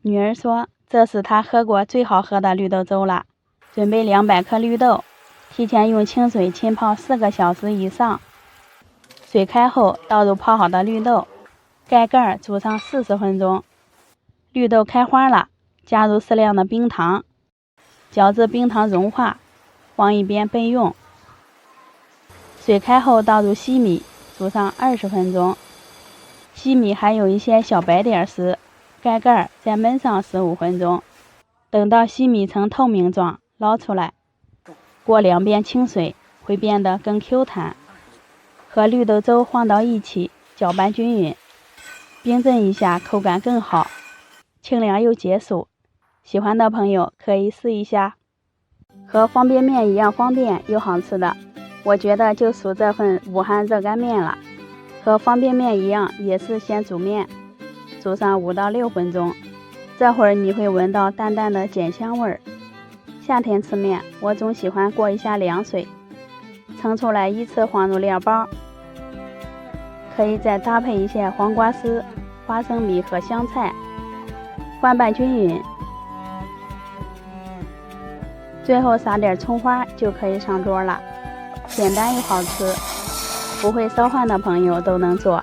女儿说这是她喝过最好喝的绿豆粥了。准备200克绿豆，提前用清水浸泡4个小时以上。水开后倒入泡好的绿豆，盖盖煮上40分钟。绿豆开花了，加入适量的冰糖，搅至冰糖融化，放一边备用。水开后倒入西米，煮上20分钟。西米还有一些小白点时，盖盖再焖上15分钟。等到西米呈透明状，捞出来，过2遍清水，会变得更 Q 弹。和绿豆粥放到一起，搅拌均匀，冰镇一下，口感更好，清凉又解暑。喜欢的朋友可以试一下。和方便面一样方便又好吃的，我觉得就属这份武汉热干面了。和方便面一样，也是先煮面，煮上5到6分钟，这会儿你会闻到淡淡的碱香味儿。夏天吃面，我总喜欢过一下凉水，盛出来依次放入料包，可以再搭配一些黄瓜丝、花生米和香菜，翻拌均匀，最后撒点葱花就可以上桌了，简单又好吃，不会烧饭的朋友都能做。